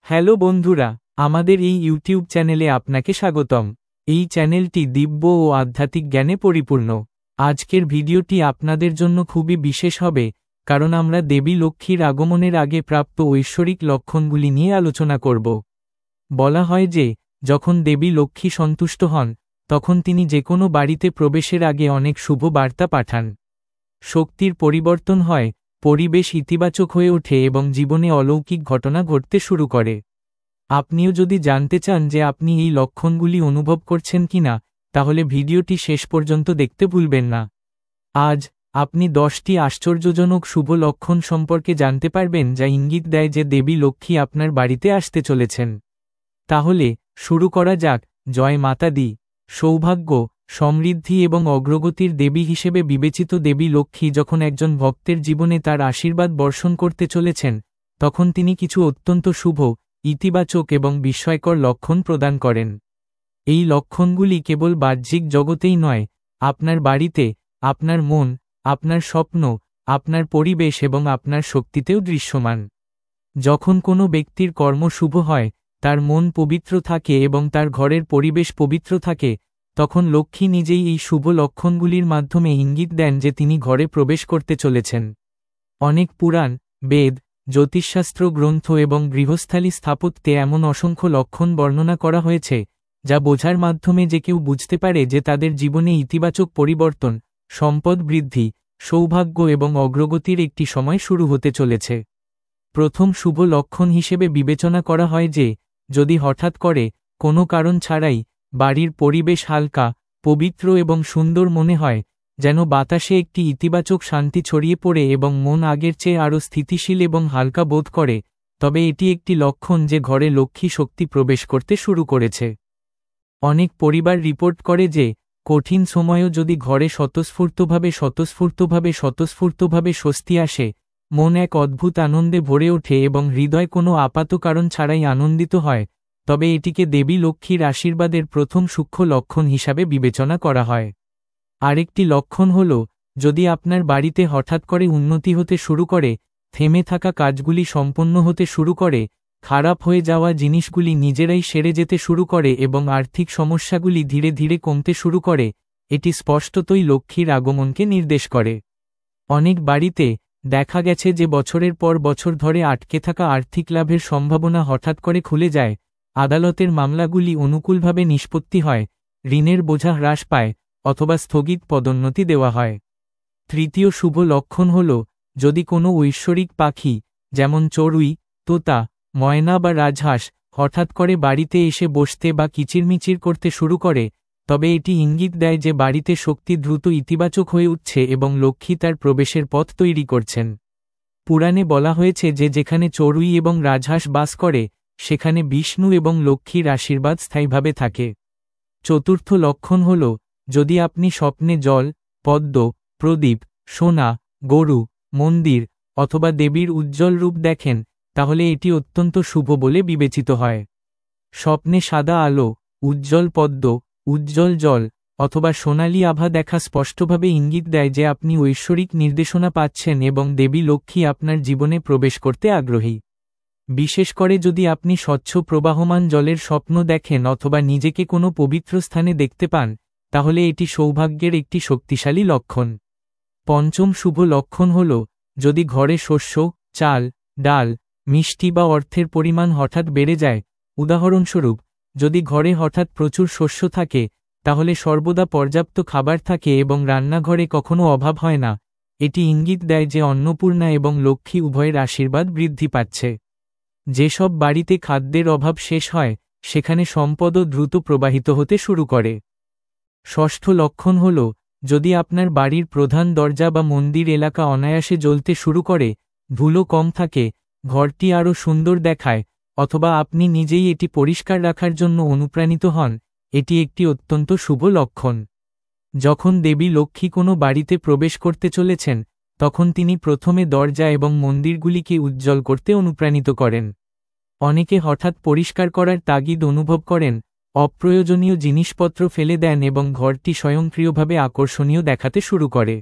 Hello বন্ধুরা, আমাদের এই ইউটিউব চ্যানেলে আপনাকে স্বাগতম। এই চ্যানেলটি দিব্য ও আধ্যাত্মিক জ্ঞানে পরিপূর্ণ। আজকের ভিডিওটি আপনাদের জন্য খুবই বিশেষ হবে, কারণ আমরা দেবী লক্ষ্মীর আগমনের আগে প্রাপ্ত ঐশ্বরিক লক্ষণগুলি নিয়ে আলোচনা করব। বলা হয় যে, যখন দেবী লক্ষ্মী সন্তুষ্ট হন, তখন তিনি যে কোনো বাড়িতে প্রবেশের আগে অনেক শুভ বার্তা পাঠান। শক্তির পরিবর্তন হয়, পরিবেশ ইতিবাচক হয়ে ওঠে এবং জীবনে অলৌকিক ঘটনা ঘটতে শুরু করে। আপনিও যদি জানতে চান যে আপনি এই লক্ষণগুলি অনুভব করছেন কিনা, তাহলে ভিডিওটি শেষ পর্যন্ত দেখতে ভুলবেন না। আজ আপনি 10টি আশ্চর্যজনক শুভ লক্ষণ সম্পর্কে জানতে পারবেন যা ইঙ্গিত দেয় যে দেবী লক্ষ্মী আপনার বাড়িতে আসতে চলেছেন। তাহলে শুরু করা যাক। জয় মাতা দি। সৌভাগ্য, সমৃদ্ধি এবং অগ্রগতির দেবী হিসেবে বিবেচিত দেবী লক্ষ্মী যখন একজন ভক্তের জীবনে তার আশীর্বাদ বর্ষণ করতে চলেছেন, তখন তিনি কিছু অত্যন্ত শুভ, ইতিবাচক এবং বিস্ময়কর লক্ষণ প্রদান করেন। এই লক্ষণগুলি কেবল বাহ্যিক জগতেই নয়, আপনার বাড়িতে, আপনার মন, আপনার স্বপ্ন, আপনার পরিবেশ এবং আপনার শক্তিতেও দৃশ্যমান। যখন কোনো ব্যক্তির কর্ম শুভ হয়, তার মন পবিত্র থাকে এবং তার ঘরের পরিবেশ পবিত্র থাকে, তখন লক্ষ্মী নিজেই এই শুভ লক্ষণগুলির মাধ্যমে ইঙ্গিত দেন যে তিনি ঘরে প্রবেশ করতে চলেছেন। অনেক পুরাণ, বেদ, জ্যোতিষশাস্ত্র গ্রন্থ এবং গৃহস্থালী স্থাপত্যে এমন অসংখ্য লক্ষণ বর্ণনা করা হয়েছে, যা বোঝার মাধ্যমে যে কেউ বুঝতে পারে যে তাদের জীবনে ইতিবাচক পরিবর্তন, সম্পদ বৃদ্ধি, সৌভাগ্য এবং অগ্রগতির একটি সময় শুরু হতে চলেছে। প্রথম শুভ লক্ষণ হিসেবে বিবেচনা করা হয় যে, যদি হঠাৎ করে, কোনো কারণ ছাড়াই, বাড়ির পরিবেশ হালকা, পবিত্র এবং সুন্দর মনে হয়, যেন বাতাসে একটি ইতিবাচক শান্তি ছড়িয়ে পড়ে এবং মন আগের চেয়ে আরও স্থিতিশীল এবং হালকা বোধ করে, তবে এটি একটি লক্ষণ যে ঘরে লক্ষ্মী শক্তি প্রবেশ করতে শুরু করেছে। অনেক পরিবার রিপোর্ট করে যে, কঠিন সময়েও যদি ঘরে স্বতঃস্ফূর্তভাবে স্বস্তি আসে, মন এক অদ্ভুত আনন্দে ভরে ওঠে এবং হৃদয় কোনো আপাত কারণ ছাড়াই আনন্দিত হয়, তবে এটিকে দেবী লক্ষ্মীর আশীর্বাদের প্রথম সূক্ষ্ম লক্ষণ হিসাবে বিবেচনা করা হয়। আরেকটি লক্ষণ হল, যদি আপনার বাড়িতে হঠাৎ করে উন্নতি হতে শুরু করে, থেমে থাকা কাজগুলি সম্পন্ন হতে শুরু করে, খারাপ হয়ে যাওয়া জিনিসগুলি নিজেরাই সেরে যেতে শুরু করে এবং আর্থিক সমস্যাগুলি ধীরে ধীরে কমতে শুরু করে, এটি স্পষ্টতই লক্ষ্মীর আগমনকে নির্দেশ করে। অনেক বাড়িতে দেখা গেছে যে বছরের পর বছর ধরে আটকে থাকা আর্থিক লাভের সম্ভাবনা হঠাৎ করে খুলে যায়, আদালতের মামলাগুলি অনুকূলভাবে নিষ্পত্তি হয়, ঋণের বোঝা হ্রাস পায়, অথবা স্থগিত পদোন্নতি দেওয়া হয়। তৃতীয় শুভ লক্ষণ হল, যদি কোনো ঐশ্বরিক পাখি, যেমন চড়ুই, তোতা, ময়না বা রাজহাঁস, হঠাৎ করে বাড়িতে এসে বসতে বা কিচিরমিচির করতে শুরু করে, তবে এটি ইঙ্গিত দেয় যে বাড়িতে শক্তি দ্রুত ইতিবাচক হয়ে উঠছে এবং লক্ষ্মী তার প্রবেশের পথ তৈরি করছেন। পুরাণে বলা হয়েছে যে যেখানে চড়ুই এবং রাজহাঁস বাস করে, সেখানে বিষ্ণু এবং লক্ষ্মীর আশীর্বাদ স্থায়ীভাবে থাকে। চতুর্থ লক্ষণ হল, যদি আপনি স্বপ্নে জল, পদ্ম, প্রদীপ, সোনা, গরু, মন্দির অথবা দেবীর উজ্জ্বল রূপ দেখেন, তাহলে এটি অত্যন্ত শুভ বলে বিবেচিত হয়। স্বপ্নে সাদা আলো, উজ্জ্বল পদ্ম, উজ্জ্বল জল অথবা সোনালী আভা দেখা স্পষ্টভাবে ইঙ্গিত দেয় যে আপনি ঐশ্বরিক নির্দেশনা পাচ্ছেন এবং দেবী লক্ষ্মী আপনার জীবনে প্রবেশ করতে আগ্রহী। বিশেষ করে যদি আপনি স্বচ্ছ প্রবাহমান জলের স্বপ্ন দেখেন অথবা নিজেকে কোনো পবিত্র স্থানে দেখতে পান, তাহলে এটি সৌভাগ্যের একটি শক্তিশালী লক্ষণ। পঞ্চম শুভ লক্ষণ হল, যদি ঘরে শস্য, চাল, ডাল, মিষ্টি বা অর্থের পরিমাণ হঠাৎ বেড়ে যায়। উদাহরণস্বরূপ, যদি ঘরে হঠাৎ প্রচুর শস্য থাকে, তাহলে সর্বদা পর্যাপ্ত খাবার থাকে এবং রান্নাঘরে কখনো অভাব হয় না, এটি ইঙ্গিত দেয় যে অন্নপূর্ণা এবং লক্ষ্মী উভয়ের আশীর্বাদ বৃদ্ধি পাচ্ছে। যেসব বাড়িতে খাদ্যের অভাব শেষ হয়, সেখানে সম্পদও দ্রুত প্রবাহিত হতে শুরু করে। ষষ্ঠ লক্ষণ হল, যদি আপনার বাড়ির প্রধান দরজা বা মন্দির এলাকা অনায়াসে জ্বলতে শুরু করে, ধুলো কম থাকে, ঘরটি আরও সুন্দর দেখায়, অথবা আপনি নিজেই এটি পরিষ্কার রাখার জন্য অনুপ্রাণিত হন, এটি একটি অত্যন্ত শুভ লক্ষণ। যখন দেবী লক্ষ্মী কোনো বাড়িতে প্রবেশ করতে চলেছেন, তখন তিনি প্রথমে দরজা এবং মন্দিরগুলিকে উজ্জ্বল করতে অনুপ্রাণিত করেন। অনেকে হঠাৎ পরিষ্কার করার তাগিদ অনুভব করেন, অপ্রয়োজনীয় জিনিসপত্র ফেলে দেন এবং ঘরটি স্বয়ংক্রিয়ভাবে আকর্ষণীয় দেখাতে শুরু করে।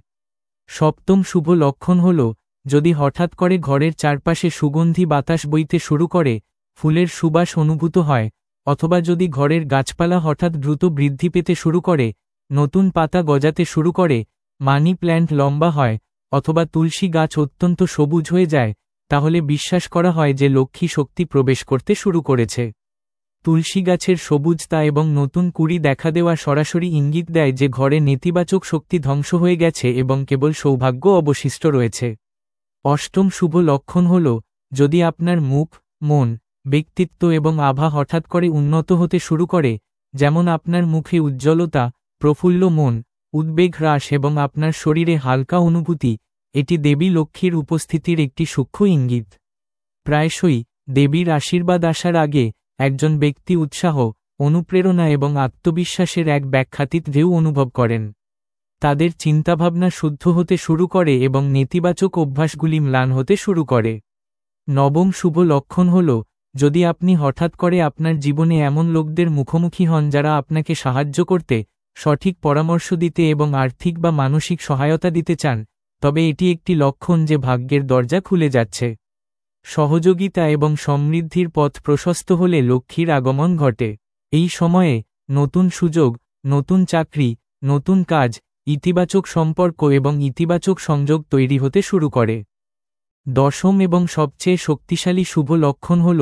সপ্তম শুভ লক্ষণ হল, যদি হঠাৎ করে ঘরের চারপাশে সুগন্ধি বাতাস বইতে শুরু করে, ফুলের সুবাস অনুভূত হয়, অথবা যদি ঘরের গাছপালা হঠাৎ দ্রুত বৃদ্ধি পেতে শুরু করে, নতুন পাতা গজাতে শুরু করে, মানি প্ল্যান্ট লম্বা হয়, অথবা তুলসী গাছ অত্যন্ত সবুজ হয়ে যায়, তাহলে বিশ্বাস করা হয় যে লক্ষ্মী শক্তি প্রবেশ করতে শুরু করেছে। তুলসী গাছের সবুজতা এবং নতুন কুঁড়ি দেখা দেওয়া সরাসরি ইঙ্গিত দেয় যে ঘরে নেতিবাচক শক্তি ধ্বংস হয়ে গেছে এবং কেবল সৌভাগ্য অবশিষ্ট রয়েছে। অষ্টম শুভ লক্ষণ হল, যদি আপনার মুখ, মন, ব্যক্তিত্ব এবং আভা হঠাৎ করে উন্নত হতে শুরু করে, যেমন আপনার মুখে উজ্জ্বলতা, প্রফুল্ল মন, উদ্বেগ হ্রাস এবং আপনার শরীরে হালকা অনুভূতি, এটি দেবী লক্ষ্মীর উপস্থিতির একটি সূক্ষ্ম ইঙ্গিত। প্রায়শই দেবীর আশীর্বাদ আসার আগে একজন ব্যক্তি উৎসাহ, অনুপ্রেরণা এবং আত্মবিশ্বাসের এক ব্যাখ্যাতীত ঢেউ অনুভব করেন। তাদের চিন্তাভাবনা শুদ্ধ হতে শুরু করে এবং নেতিবাচক অভ্যাসগুলি ম্লান হতে শুরু করে। নবম শুভ লক্ষণ হল, যদি আপনি হঠাৎ করে আপনার জীবনে এমন লোকদের মুখোমুখি হন যারা আপনাকে সাহায্য করতে, সঠিক পরামর্শ দিতে এবং আর্থিক বা মানসিক সহায়তা দিতে চান, তবে এটি একটি লক্ষণ যে ভাগ্যের দরজা খুলে যাচ্ছে। সহযোগিতা এবং সমৃদ্ধির পথ প্রশস্ত হলে লক্ষ্মীর আগমন ঘটে। এই সময়ে নতুন সুযোগ, নতুন চাকরি, নতুন কাজ, ইতিবাচক সম্পর্ক এবং ইতিবাচক সংযোগ তৈরি হতে শুরু করে। দশম এবং সবচেয়ে শক্তিশালী শুভ লক্ষণ হল,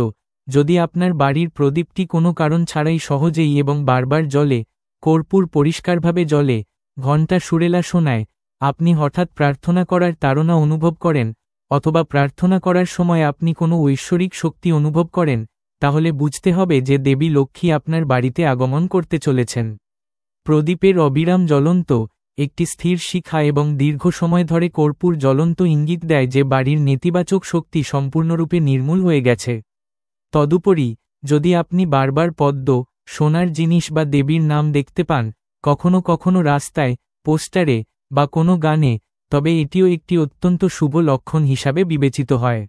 যদি আপনার বাড়ির প্রদীপটি কোনো কারণ ছাড়াই সহজেই এবং বারবার জ্বলে, কর্পূর পরিষ্কারভাবে জ্বলে, ঘণ্টা সুরেলা শোনায়, আপনি হঠাৎ প্রার্থনা করার তাড়না অনুভব করেন, অথবা প্রার্থনা করার সময় আপনি কোনো ঐশ্বরিক শক্তি অনুভব করেন, তাহলে বুঝতে হবে যে দেবী লক্ষ্মী আপনার বাড়িতে আগমন করতে চলেছেন। প্রদীপের অবিরাম জ্বলন্ত, একটি স্থির শিখা এবং দীর্ঘ সময় ধরে কর্পূর জ্বলন্ত ইঙ্গিত দেয় যে বাড়ির নেতিবাচক শক্তি সম্পূর্ণরূপে নির্মূল হয়ে গেছে। তদুপরি, যদি আপনি বারবার পদ্ম, সোনার জিনিস বা দেবীর নাম দেখতে পান, কখনো কখনো রাস্তায়, পোস্টারে বা কোনো গানে, তবে এটিও একটি অত্যন্ত শুভ লক্ষণ হিসাবে বিবেচিত হয়।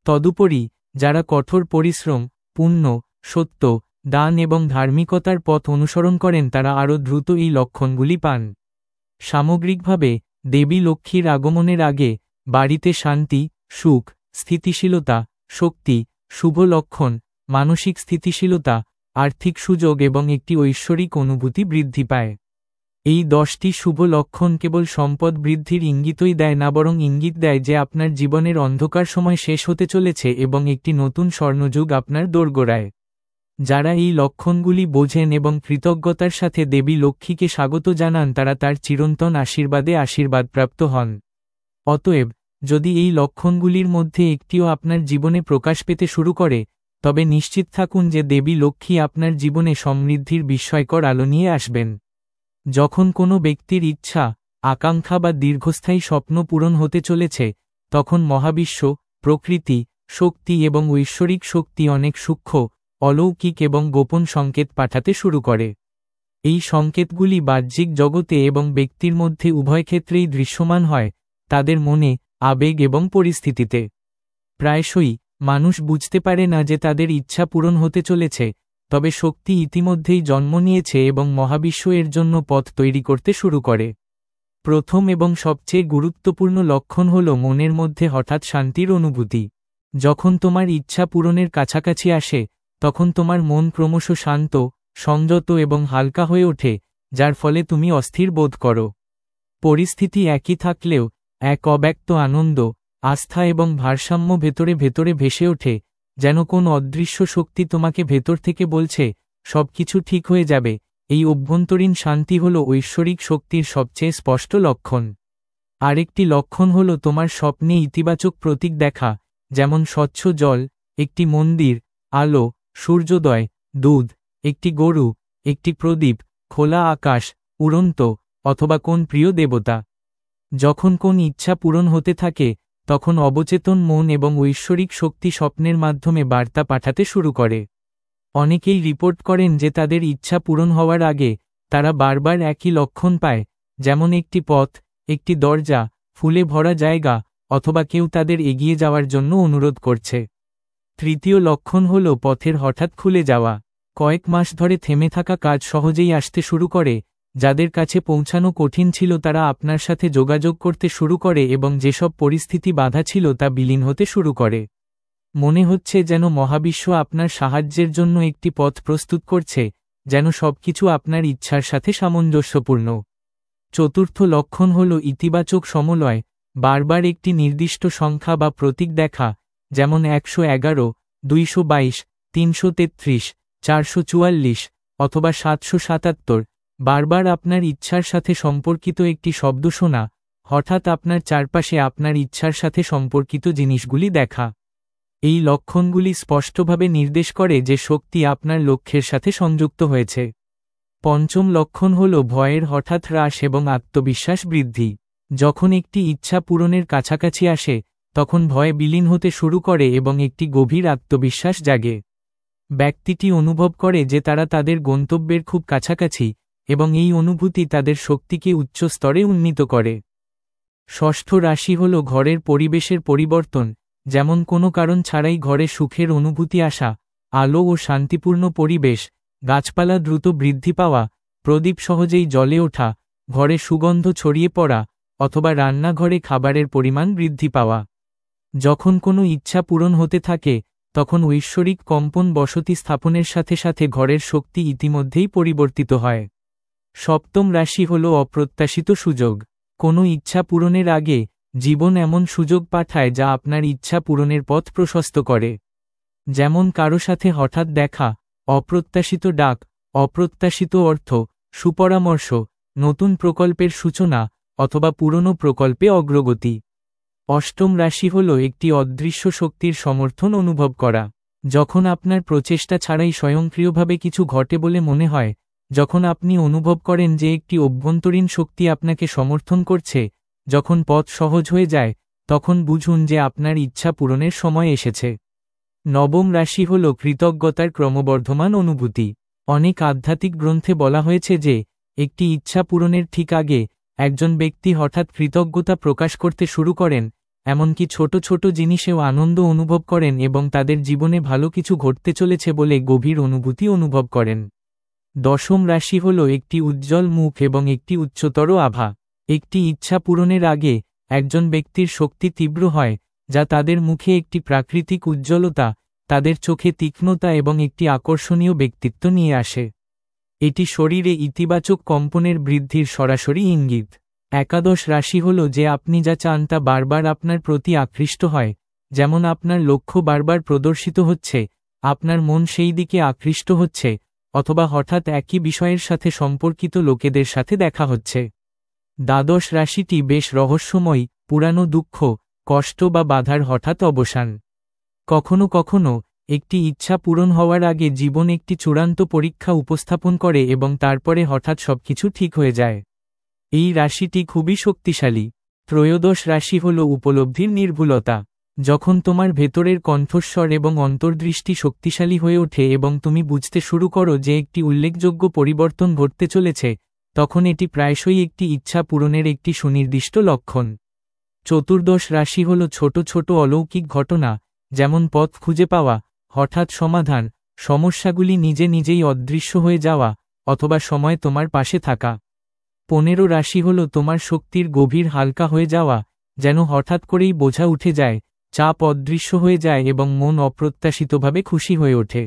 তদুপরি, যারা কঠোর পরিশ্রম, পুণ্য, সত্য, দান এবং ধার্মিকতার পথ অনুসরণ করেন তারা আরও দ্রুত এই লক্ষণগুলি পান। সামগ্রিকভাবে, দেবী লক্ষ্মীর আগমনের আগে বাড়িতে শান্তি, সুখ, স্থিতিশীলতা, শক্তি, শুভ লক্ষণ, মানসিক স্থিতিশীলতা, আর্থিক সুযোগ এবং একটি ঐশ্বরিক অনুভূতি বৃদ্ধি পায়। এই 10টি শুভ লক্ষণ কেবল সম্পদ বৃদ্ধির ইঙ্গিতই দেয় না, বরং ইঙ্গিত দেয় যে আপনার জীবনের অন্ধকার সময় শেষ হতে চলেছে এবং একটি নতুন স্বর্ণযুগ আপনার দোরগোড়ায়। যারা এই লক্ষণগুলি বোঝেন এবং কৃতজ্ঞতার সাথে দেবী লক্ষ্মীকে স্বাগত জানান তারা তার চিরন্তন আশীর্বাদে আশীর্বাদপ্রাপ্ত হন। অতএব, যদি এই লক্ষণগুলির মধ্যে একটিও আপনার জীবনে প্রকাশ পেতে শুরু করে, তবে নিশ্চিত থাকুন যে দেবী লক্ষ্মী আপনার জীবনে সমৃদ্ধির বিস্ময়কর আলো নিয়ে আসবেন। যখন কোনো ব্যক্তির ইচ্ছা, আকাঙ্ক্ষা বা দীর্ঘস্থায়ী স্বপ্ন পূরণ হতে চলেছে, তখন মহাবিশ্ব, প্রকৃতি, শক্তি এবং ঐশ্বরিক শক্তি অনেক সূক্ষ্ম, অলৌকিক এবং গোপন সংকেত পাঠাতে শুরু করে। এই সংকেতগুলি বাহ্যিক জগতে এবং ব্যক্তির মধ্যে উভয় ক্ষেত্রেই দৃশ্যমান হয়, তাদের মনে, আবেগ এবং পরিস্থিতিতে। প্রায়শই, মানুষ বুঝতে পারে না যে তাদের ইচ্ছা পূরণ হতে চলেছে, তবে শক্তি ইতিমধ্যেই জন্ম নিয়েছে এবং মহাবিশ্ব এর জন্য পথ তৈরি করতে শুরু করে। প্রথম এবং সবচেয়ে গুরুত্বপূর্ণ লক্ষণ হল মনের মধ্যে হঠাৎ শান্তির অনুভূতি। যখন তোমার ইচ্ছা পূরণের কাছাকাছি আসে, তখন তোমার মন ক্রমশ শান্ত, সংযত এবং হালকা হয়ে ওঠে, যার ফলে তুমি অস্থির বোধ করো। পরিস্থিতি একই থাকলেও এক অব্যক্ত আনন্দ, আস্থা এবং ভারসাম্য ভেতরে ভেতরে ভেসে ওঠে, যেন কোন অদৃশ্য শক্তি তোমাকে ভেতর থেকে বলছে, সবকিছু ঠিক হয়ে যাবে। এই অভ্যন্তরীণ শান্তি হল ঐশ্বরিক শক্তির সবচেয়ে স্পষ্ট লক্ষণ। আরেকটি লক্ষণ হল তোমার স্বপ্নে ইতিবাচক প্রতীক দেখা, যেমন স্বচ্ছ জল, একটি মন্দির, আলো, সূর্যোদয়, দুধ, একটি গরু, একটি প্রদীপ, খোলা আকাশ, উড়ন্ত, অথবা কোন প্রিয় দেবতা। যখন কোন ইচ্ছা পূরণ হতে থাকে, তখন অবচেতন মন এবং ঐশ্বরিক শক্তি স্বপ্নের মাধ্যমে বার্তা পাঠাতে শুরু করে। অনেকেই রিপোর্ট করেন যে তাদের ইচ্ছা পূরণ হওয়ার আগে তারা বারবার একই লক্ষণ পায়, যেমন একটি পথ, একটি দরজা, ফুলে ভরা জায়গা, অথবা কেউ তাদের এগিয়ে যাওয়ার জন্য অনুরোধ করছে। তৃতীয় লক্ষণ হল পথের হঠাৎ খুলে যাওয়া। কয়েক মাস ধরে থেমে থাকা কাজ সহজেই আসতে শুরু করে, যাদের কাছে পৌঁছানো কঠিন ছিল তারা আপনার সাথে যোগাযোগ করতে শুরু করে এবং যেসব পরিস্থিতি বাধা ছিল তা বিলীন হতে শুরু করে। মনে হচ্ছে যেন মহাবিশ্ব আপনার সাহায্যের জন্য একটি পথ প্রস্তুত করছে, যেন সবকিছু আপনার ইচ্ছার সাথে সামঞ্জস্যপূর্ণ। চতুর্থ লক্ষণ হল ইতিবাচক সমলয়, বারবার একটি নির্দিষ্ট সংখ্যা বা প্রতীক দেখা, যেমন 111, 222, 333, 444 অথবা 777, বারবার আপনার ইচ্ছার সাথে সম্পর্কিত একটি শব্দ শোনা, হঠাৎ আপনার চারপাশে আপনার ইচ্ছার সাথে সম্পর্কিত জিনিসগুলি দেখা। এই লক্ষণগুলি স্পষ্টভাবে নির্দেশ করে যে শক্তি আপনার লক্ষ্যের সাথে সংযুক্ত হয়েছে। পঞ্চম লক্ষণ হল ভয়ের হঠাৎ হ্রাস এবং আত্মবিশ্বাস বৃদ্ধি। যখন একটি ইচ্ছা পূরণের কাছাকাছি আসে, তখন ভয় বিলীন হতে শুরু করে এবং একটি গভীর আত্মবিশ্বাস জাগে। ব্যক্তিটি অনুভব করে যে তারা তাদের গন্তব্যের খুব কাছাকাছি, এবং এই অনুভূতি তাদের শক্তিকে উচ্চ স্তরে উন্নীত করে। ষষ্ঠ রাশি হল ঘরের পরিবেশের পরিবর্তন, যেমন কোনো কারণ ছাড়াই ঘরে সুখের অনুভূতি আসা, আলো ও শান্তিপূর্ণ পরিবেশ, গাছপালা দ্রুত বৃদ্ধি পাওয়া, প্রদীপ সহজেই জ্বলে ওঠা, ঘরে সুগন্ধ ছড়িয়ে পড়া, অথবা রান্নাঘরে খাবারের পরিমাণ বৃদ্ধি পাওয়া। যখন কোনো ইচ্ছা পূরণ হতে থাকে, তখন ঐশ্বরিক কম্পন বসতি স্থাপনের সাথে সাথে ঘরের শক্তি ইতিমধ্যেই পরিবর্তিত হয়। সপ্তম রাশি হল অপ্রত্যাশিত সুযোগ। কোনো ইচ্ছা পূরণের আগে জীবন এমন সুযোগ পাঠায় যা আপনার ইচ্ছা পূরণের পথ প্রশস্ত করে। যেমন কারো সাথে হঠাৎ দেখা, অপ্রত্যাশিত ডাক, অপ্রত্যাশিত অর্থ, সুপরামর্শ, নতুন প্রকল্পের সূচনা, অথবা পুরনো প্রকল্পে অগ্রগতি। অষ্টম রাশি হল একটি অদৃশ্য শক্তির সমর্থন অনুভব করা। যখন আপনার প্রচেষ্টা ছাড়াই স্বয়ংক্রিয়ভাবে কিছু ঘটে বলে মনে হয়, যখন আপনি অনুভব করেন যে একটি অভ্যন্তরীণ শক্তি আপনাকে সমর্থন করছে, যখন পথ সহজ হয়ে যায়, তখন বুঝুন যে আপনার ইচ্ছা পূরণের সময় এসেছে। নবম রাশি হল কৃতজ্ঞতার ক্রমবর্ধমান অনুভূতি। অনেক আধ্যাত্মিক গ্রন্থে বলা হয়েছে যে একটি ইচ্ছা পূরণের ঠিক আগে একজন ব্যক্তি হঠাৎ কৃতজ্ঞতা প্রকাশ করতে শুরু করেন, এমনকি ছোট ছোট জিনিসেও আনন্দ অনুভব করেন এবং তাদের জীবনে ভালো কিছু ঘটতে চলেছে বলে গভীর অনুভূতি অনুভব করেন। দশম রাশি হল একটি উজ্জ্বল মুখ এবং একটি উচ্চতর আভা। একটি ইচ্ছা পূরণের আগে একজন ব্যক্তির শক্তি তীব্র হয়, যা তাদের মুখে একটি প্রাকৃতিক উজ্জ্বলতা, তাদের চোখে তীক্ষ্ণতা এবং একটি আকর্ষণীয় ব্যক্তিত্ব নিয়ে আসে। এটি শরীরে ইতিবাচক কম্পনের বৃদ্ধির সরাসরি ইঙ্গিত। একাদশ রাশি হল যে আপনি যা চান তা বারবার আপনার প্রতি আকৃষ্ট হয়, যেমন আপনার লক্ষ্য বারবার প্রদর্শিত হচ্ছে, আপনার মন সেই দিকে আকৃষ্ট হচ্ছে, অথবা হঠাৎ একই বিষয়ের সাথে সম্পর্কিত লোকেদের সাথে দেখা হচ্ছে। দ্বাদশ রাশিটি বেশ রহস্যময়, পুরানো দুঃখ, কষ্ট বা বাধার হঠাৎ অবসান। কখনো কখনো একটি ইচ্ছা পূরণ হওয়ার আগে জীবন একটি চূড়ান্ত পরীক্ষা উপস্থাপন করে এবং তারপরে হঠাৎ সবকিছু ঠিক হয়ে যায়। এই রাশিটি খুবই শক্তিশালী। ত্রয়োদশ রাশি হল উপলব্ধির নির্ভুলতা। যখন তোমার ভেতরের কণ্ঠস্বর এবং অন্তর্দৃষ্টি শক্তিশালী হয়ে ওঠে এবং তুমি বুঝতে শুরু করো যে একটি উল্লেখযোগ্য পরিবর্তন ঘটতে চলেছে, তখন এটি প্রায়শই একটি ইচ্ছা পূরণের একটি সুনির্দিষ্ট লক্ষণ। চতুর্দশ রাশি হল ছোট ছোট অলৌকিক ঘটনা, যেমন পথ খুঁজে পাওয়া, হঠাৎ সমাধান, সমস্যাগুলি নিজে নিজেই অদৃশ্য হয়ে যাওয়া, অথবা সময় তোমার পাশে থাকা। 15 রাশি হল তোমার শক্তির গভীর হালকা হয়ে যাওয়া, যেন হঠাৎ করেই বোঝা উঠে যায়, চাপ অদৃশ্য হয়ে যায় এবং মন অপ্রত্যাশিতভাবে খুশি হয়ে ওঠে।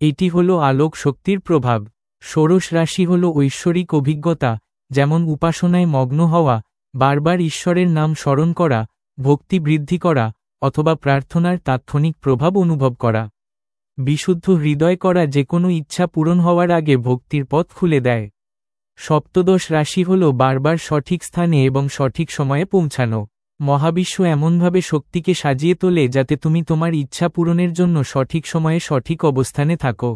এটি হল আলোক শক্তির প্রভাব। 16 রাশি হল ঐশ্বরিক অভিজ্ঞতা, যেমন উপাসনায় মগ্ন হওয়া, বারবার ঈশ্বরের নাম স্মরণ করা, ভক্তি বৃদ্ধি করা, অথবা প্রার্থনার তাৎক্ষণিক প্রভাব অনুভব করা। বিশুদ্ধ হৃদয় করা যে কোনো ইচ্ছা পূরণ হওয়ার আগে ভক্তির পথ খুলে দেয়। সপ্তদশ রাশি হল বারবার সঠিক স্থানে এবং সঠিক সময়ে পৌঁছানো। মহাবিশ্ব এমনভাবে শক্তিকে সাজিয়ে তোলে যাতে তুমি তোমার ইচ্ছা পূরণের জন্য সঠিক সময়ে সঠিক অবস্থানে থাকো।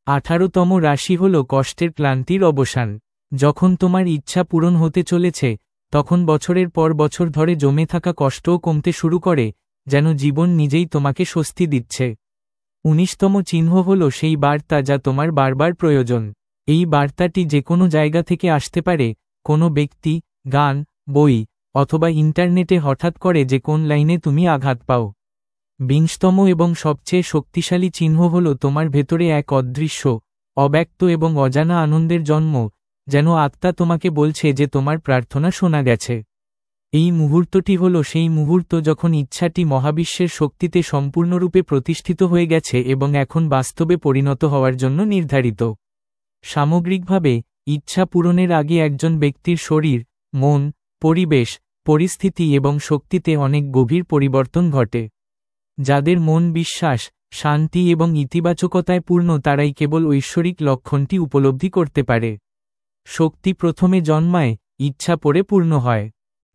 18তম রাশি হল কষ্টের ক্লান্তির অবসান। যখন তোমার ইচ্ছা পূরণ হতে চলেছে, তখন বছরের পর বছর ধরে জমে থাকা কষ্টও কমতে শুরু করে, যেন জীবন নিজেই তোমাকে স্বস্তি দিচ্ছে। 19তম চিহ্ন হল সেই বার্তা যা তোমার বারবার প্রয়োজন। এই বার্তাটি যে কোনো জায়গা থেকে আসতে পারে, কোনো ব্যক্তি, গান, বই, অথবা ইন্টারনেটে হঠাৎ করে যে কোন লাইনে তুমি আঘাত পাও। 20তম এবং সবচেয়ে শক্তিশালী চিহ্ন হল তোমার ভেতরে এক অদৃশ্য, অব্যক্ত এবং অজানা আনন্দের জন্ম, যেন আত্মা তোমাকে বলছে যে তোমার প্রার্থনা শোনা গেছে। এই মুহূর্তটি হল সেই মুহূর্ত যখন ইচ্ছাটি মহাবিশ্বের শক্তিতে সম্পূর্ণরূপে প্রতিষ্ঠিত হয়ে গেছে এবং এখন বাস্তবে পরিণত হওয়ার জন্য নির্ধারিত। সামগ্রিকভাবে ইচ্ছা পূরণের আগে একজন ব্যক্তির শরীর, মন, পরিবেশ, পরিস্থিতি এবং শক্তিতে অনেক গভীর পরিবর্তন ঘটে। যাদের মন বিশ্বাস, শান্তি এবং ইতিবাচকতায় পূর্ণ তারাই কেবল ঐশ্বরিক লক্ষণটি উপলব্ধি করতে পারে। শক্তি প্রথমে জন্মায়, ইচ্ছা পরে পূর্ণ হয়।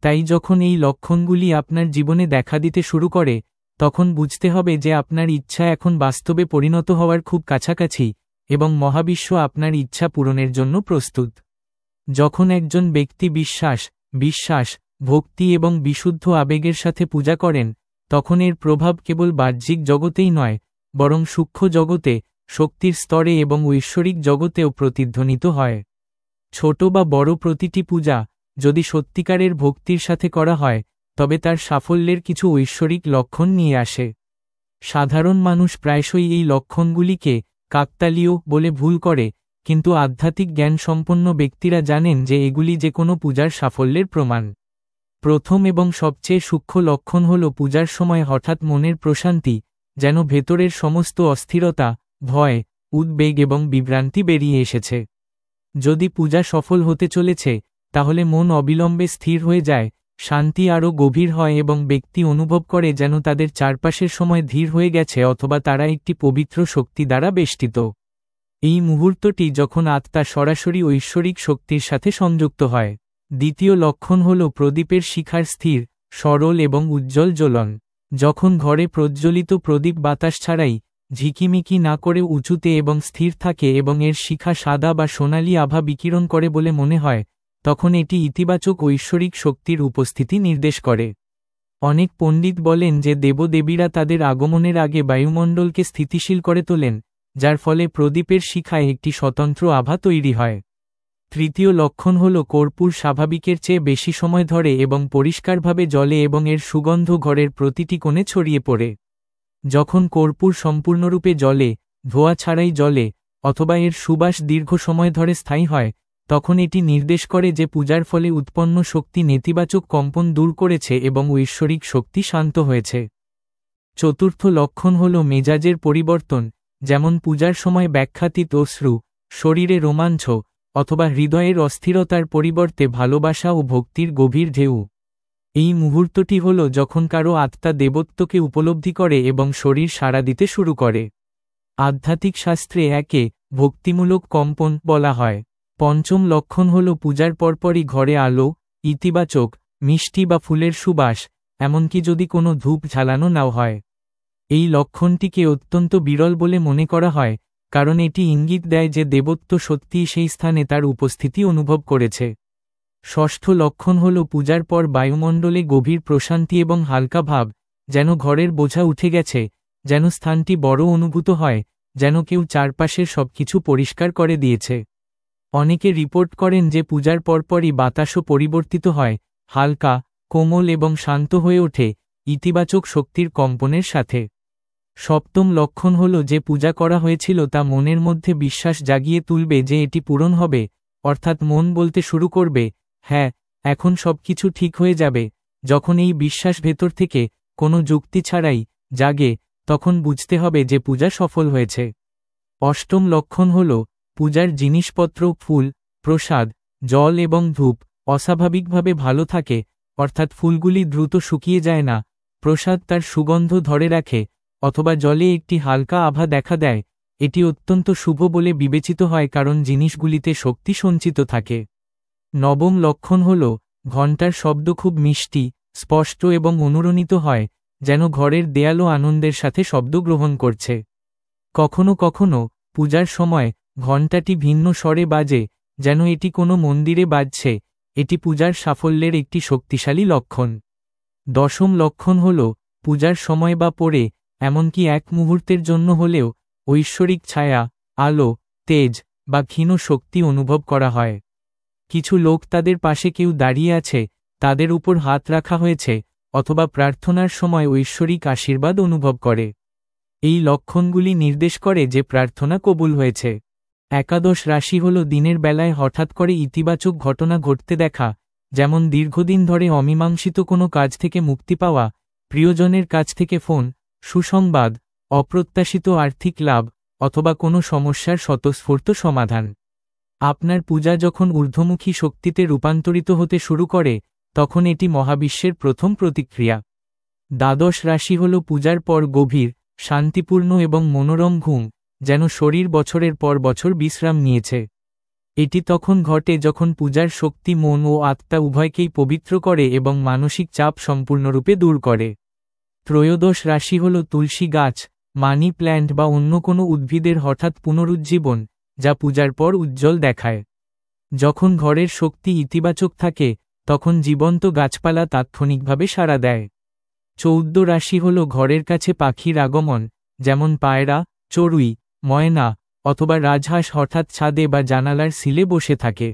তাই যখন এই লক্ষণগুলি আপনার জীবনে দেখা দিতে শুরু করে, তখন বুঝতে হবে যে আপনার ইচ্ছা এখন বাস্তবে পরিণত হওয়ার খুব কাছাকাছি এবং মহাবিশ্ব আপনার ইচ্ছা পূরণের জন্য প্রস্তুত। যখন একজন ব্যক্তি বিশ্বাস, ভক্তি এবং বিশুদ্ধ আবেগের সাথে পূজা করেন, তখন এর প্রভাব কেবল বাহ্যিক জগতেই নয়, বরং সূক্ষ্ম জগতে, শক্তির স্তরে এবং ঐশ্বরিক জগতেও প্রতিধ্বনিত হয়। ছোট বা বড় প্রতিটি পূজা, যদি সত্যিকারের ভক্তির সাথে করা হয়, তবে তার সাফল্যের কিছু ঐশ্বরিক লক্ষণ নিয়ে আসে। সাধারণ মানুষ প্রায়শই এই লক্ষণগুলিকে কাকতালীয় বলে ভুল করে, কিন্তু আধ্যাত্মিক জ্ঞানসম্পন্ন ব্যক্তিরা জানেন যে এগুলি যে কোনো পূজার সাফল্যের প্রমাণ। প্রথম এবং সবচেয়ে সূক্ষ্ম লক্ষণ হল পূজার সময় হঠাৎ মনের প্রশান্তি, যেন ভেতরের সমস্ত অস্থিরতা, ভয়, উদ্বেগ এবং বিভ্রান্তি বেরিয়ে এসেছে। যদি পূজা সফল হতে চলেছে, তাহলে মন অবিলম্বে স্থির হয়ে যায়, শান্তি আরও গভীর হয় এবং ব্যক্তি অনুভব করে যেন তাদের চারপাশের সময় ধীর হয়ে গেছে অথবা তারা একটি পবিত্র শক্তি দ্বারা বেষ্টিত। এই মুহূর্তটি যখন আত্মা সরাসরি ঐশ্বরিক শক্তির সাথে সংযুক্ত হয়। দ্বিতীয় লক্ষণ হল প্রদীপের শিখার স্থির, সরল এবং উজ্জ্বল জ্বলন। যখন ঘরে প্রজ্বলিত প্রদীপ বাতাস ছাড়াই, ঝিকিমিকি না করে উঁচুতে এবং স্থির থাকে এবং এর শিখা সাদা বা সোনালি আভা বিকিরণ করে বলে মনে হয়, তখন এটি ইতিবাচক ঐশ্বরিক শক্তির উপস্থিতি নির্দেশ করে। অনেক পণ্ডিত বলেন যে দেবদেবীরা তাদের আগমনের আগে বায়ুমণ্ডলকে স্থিতিশীল করে তোলেন, যার ফলে প্রদীপের শিখায় একটি স্বতন্ত্র আভা তৈরি হয়। তৃতীয় লক্ষণ হল কর্পূর স্বাভাবিকের চেয়ে বেশি সময় ধরে এবং পরিষ্কারভাবে জ্বলে এবং এর সুগন্ধ ঘরের প্রতিটি কোণে ছড়িয়ে পড়ে। যখন কর্পূর সম্পূর্ণরূপে জ্বলে, ধোঁয়া ছাড়াই জ্বলে, অথবা এর সুবাস দীর্ঘ সময় ধরে স্থায়ী হয়, তখন এটি নির্দেশ করে যে পূজার ফলে উৎপন্ন শক্তি নেতিবাচক কম্পন দূর করেছে এবং ঐশ্বরিক শক্তি শান্ত হয়েছে। চতুর্থ লক্ষণ হল মেজাজের পরিবর্তন, যেমন পূজার সময় ব্যাখ্যাতীত অশ্রু, শরীরে রোমাঞ্চ, অথবা হৃদয়ের অস্থিরতার পরিবর্তে ভালোবাসা ও ভক্তির গভীর ঢেউ। এই মুহূর্তটি হল যখন কারো আত্মা দেবত্বকে উপলব্ধি করে এবং শরীর সাড়া দিতে শুরু করে। আধ্যাত্মিক শাস্ত্রে একে ভক্তিমূলক কম্পন বলা হয়। পঞ্চম লক্ষণ হল পূজার পরপরই ঘরে আলো, ইতিবাচক, মিষ্টি বা ফুলের সুবাস, এমনকি যদি কোনো ধূপ জ্বালানো নাও হয়। এই লক্ষণটিকে অত্যন্ত বিরল বলে মনে করা হয়, কারণ এটি ইঙ্গিত দেয় যে দেবত্ব সত্যিই সেই স্থানে তার উপস্থিতি অনুভব করেছে। ষষ্ঠ লক্ষণ হল পূজার পর বায়ুমণ্ডলে গভীর প্রশান্তি এবং হালকা ভাব, যেন ঘরের বোঝা উঠে গেছে, যেন স্থানটি বড় অনুভূত হয়, যেন কেউ চারপাশের সবকিছু পরিষ্কার করে দিয়েছে। অনেকে রিপোর্ট করেন যে পূজার পরপরই বাতাসও পরিবর্তিত হয়, হালকা, কোমল এবং শান্ত হয়ে ওঠে, ইতিবাচক শক্তির কম্পনের সাথে। সপ্তম লক্ষণ হল যে পূজা করা হয়েছিল তা মনের মধ্যে বিশ্বাস জাগিয়ে তুলবে যে এটি পূরণ হবে, অর্থাৎ মন বলতে শুরু করবে, হ্যাঁ, এখন সবকিছু ঠিক হয়ে যাবে। যখন এই বিশ্বাস ভেতর থেকে, কোনো যুক্তি ছাড়াই, জাগে, তখন বুঝতে হবে যে পূজা সফল হয়েছে। অষ্টম লক্ষণ হল পূজার জিনিসপত্র, ফুল, প্রসাদ, জল এবং ধূপ অস্বাভাবিকভাবে ভালো থাকে, অর্থাৎ ফুলগুলি দ্রুত শুকিয়ে যায় না, প্রসাদ তার সুগন্ধ ধরে রাখে, অথবা জলে একটি হালকা আভা দেখা দেয়। এটি অত্যন্ত শুভ বলে বিবেচিত হয় কারণ জিনিসগুলিতে শক্তি সঞ্চিত থাকে। নবম লক্ষণ হল ঘণ্টার শব্দ খুব মিষ্টি, স্পষ্ট এবং অনুরণিত হয়, যেন ঘরের দেয়ালও আনন্দের সাথে শব্দ গ্রহণ করছে। কখনো কখনো পূজার সময় ঘণ্টাটি ভিন্ন স্বরে বাজে, যেন এটি কোনো মন্দিরে বাজছে, এটি পূজার সাফল্যের একটি শক্তিশালী লক্ষণ। দশম লক্ষণ হল পূজার সময় বা পরে, এমনকি এক মুহূর্তের জন্য হলেও, ঐশ্বরিক ছায়া, আলো, তেজ বা ক্ষীণ শক্তি অনুভব করা হয়। কিছু লোক তাদের পাশে কেউ দাঁড়িয়ে আছে, তাদের উপর হাত রাখা হয়েছে, অথবা প্রার্থনার সময় ঐশ্বরিক আশীর্বাদ অনুভব করে। এই লক্ষণগুলি নির্দেশ করে যে প্রার্থনা কবুল হয়েছে। একাদশ রাশি হল দিনের বেলায় হঠাৎ করে ইতিবাচক ঘটনা ঘটতে দেখা, যেমন দীর্ঘদিন ধরে অমীমাংসিত কোনো কাজ থেকে মুক্তি পাওয়া, প্রিয়জনের কাছ থেকে ফোন, সুসংবাদ, অপ্রত্যাশিত আর্থিক লাভ, অথবা কোনো সমস্যার স্বতঃস্ফূর্ত সমাধান। আপনার পূজা যখন ঊর্ধ্বমুখী শক্তিতে রূপান্তরিত হতে শুরু করে, তখন এটি মহাবিশ্বের প্রথম প্রতিক্রিয়া। দ্বাদশ রাশি হল পূজার পর গভীর, শান্তিপূর্ণ এবং মনোরম ঘুম, যেন শরীর বছরের পর বছর বিশ্রাম নিয়েছে। এটি তখন ঘটে যখন পূজার শক্তি মন ও আত্মা উভয়কেই পবিত্র করে এবং মানসিক চাপ সম্পূর্ণরূপে দূর করে। ত্রয়োদশ রাশি হল তুলসী গাছ, মানি প্ল্যান্ট বা অন্য কোনো উদ্ভিদের হঠাৎ পুনরুজ্জীবন, যা পূজার পর উজ্জ্বল দেখায়। যখন ঘরের শক্তি ইতিবাচক থাকে, তখন জীবন্ত গাছপালা তাৎক্ষণিকভাবে সাড়া দেয়। 14 রাশি হল ঘরের কাছে পাখির আগমন, যেমন পায়রা, চড়ুই, ময়না অথবা রাজহাঁস হঠাৎ ছাদে বা জানালার সিলে বসে থাকে।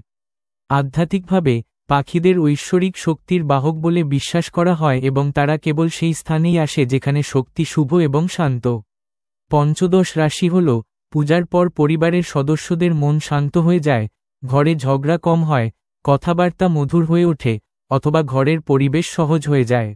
আধ্যাত্মিকভাবে পাখিদের ঐশ্বরিক শক্তির বাহক বলে বিশ্বাস করা হয় এবং তারা কেবল সেই স্থানেই আসে যেখানে শক্তি শুভ এবং শান্ত। 15 রাশি হল পূজার পর পরিবারের সদস্যদের মন শান্ত হয়ে যায়, ঘরে ঝগড়া কম হয়, কথাবার্তা মধুর হয়ে ওঠে, অথবা ঘরের পরিবেশ সহজ হয়ে যায়।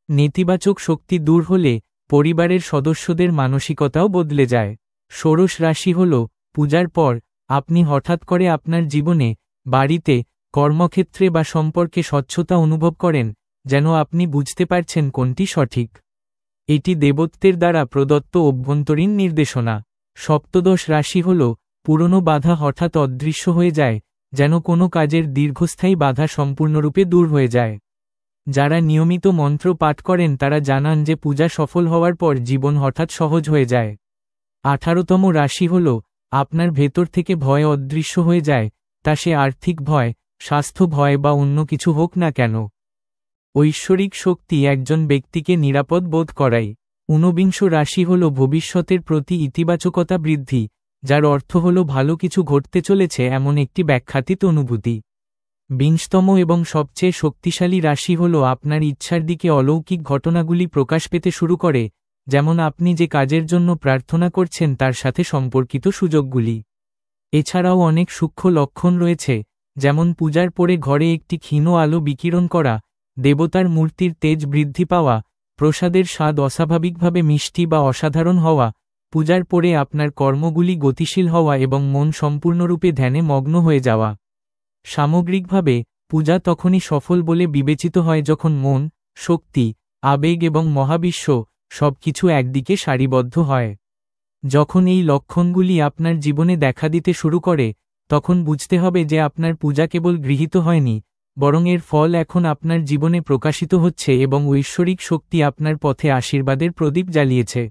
নেতিবাচক শক্তি দূর হলে পরিবারের সদস্যদের মানসিকতাও বদলে যায়। 16 রাশি হল পূজার পর আপনি হঠাৎ করে আপনার জীবনে, বাড়িতে, কর্মক্ষেত্রে বা সম্পর্কে স্বচ্ছতা অনুভব করেন, যেন আপনি বুঝতে পারছেন কোনটি সঠিক। এটি দেবত্বের দ্বারা প্রদত্ত অভ্যন্তরীণ নির্দেশনা। 17 রাশি হল পুরনো বাধা হঠাৎ অদৃশ্য হয়ে যায়, যেন কোনো কাজের দীর্ঘস্থায়ী বাধা সম্পূর্ণরূপে দূর হয়ে যায়। যারা নিয়মিত মন্ত্র পাঠ করেন তারা জানান যে পূজা সফল হওয়ার পর জীবন হঠাৎ সহজ হয়ে যায়। 18তম রাশি হল আপনার ভেতর থেকে ভয় অদৃশ্য হয়ে যায়, তা সে আর্থিক ভয়, স্বাস্থ্য ভয় বা অন্য কিছু হোক না কেন। ঐশ্বরিক শক্তি একজন ব্যক্তিকে নিরাপদ বোধ করায়। 19 রাশি হল ভবিষ্যতের প্রতি ইতিবাচকতা বৃদ্ধি, যার অর্থ হল ভালো কিছু ঘটতে চলেছে এমন একটি ব্যাখ্যাতীত অনুভূতি। 20তম এবং সবচেয়ে শক্তিশালী রাশি হল আপনার ইচ্ছার দিকে অলৌকিক ঘটনাগুলি প্রকাশ পেতে শুরু করে, যেমন আপনি যে কাজের জন্য প্রার্থনা করছেন তার সাথে সম্পর্কিত সুযোগগুলি। এছাড়াও অনেক সূক্ষ্ম লক্ষণ রয়েছে, যেমন পূজার পরে ঘরে একটি ক্ষীণ আলো বিকিরণ করা, দেবতার মূর্তির তেজ বৃদ্ধি পাওয়া, প্রসাদের স্বাদ অস্বাভাবিকভাবে মিষ্টি বা অসাধারণ হওয়া, পূজার পরে আপনার কর্মগুলি গতিশীল হওয়া এবং মন সম্পূর্ণরূপে ধ্যানে মগ্ন হয়ে যাওয়া। সামগ্রিকভাবে পূজা তখনই সফল বলে বিবেচিত হয় যখন মন, শক্তি, আবেগ এবং মহাবিশ্ব সবকিছু একদিকে সারিবদ্ধ হয়। যখন এই লক্ষণগুলি আপনার জীবনে দেখা দিতে শুরু করে, তখন বুঝতে হবে যে আপনার পূজা কেবল গৃহীত হয়নি, বরং এর ফল এখন আপনার জীবনে প্রকাশিত হচ্ছে এবং ঐশ্বরিক শক্তি আপনার পথে আশীর্বাদের প্রদীপ জ্বালিয়েছে।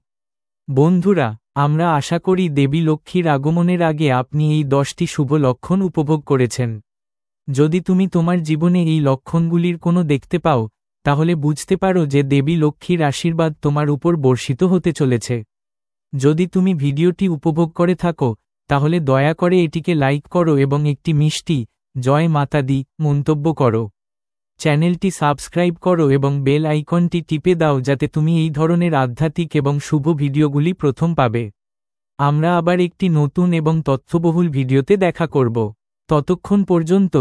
বন্ধুরা, আমরা আশা করি দেবী লক্ষ্মীর আগমনের আগে আপনি এই 10টি শুভ লক্ষণ উপভোগ করেছেন। যদি তুমি তোমার জীবনে এই লক্ষণগুলির কোনো দেখতে পাও, তাহলে বুঝতে পারো যে দেবী লক্ষ্মীর আশীর্বাদ তোমার উপর বর্ষিত হতে চলেছে। যদি তুমি ভিডিওটি উপভোগ করে থাকো, তাহলে দয়া করে এটিকে লাইক করো এবং একটি মিষ্টি জয় মাতা দি মন্তব্য করো। চ্যানেলটি সাবস্ক্রাইব করো এবং বেল আইকনটি টিপে দাও যাতে তুমি এই ধরনের আধ্যাত্মিক এবং শুভ ভিডিওগুলি প্রথম পাবে। আমরা আবার একটি নতুন এবং তথ্যবহুল ভিডিওতে দেখা করব। ততক্ষণ পর্যন্ত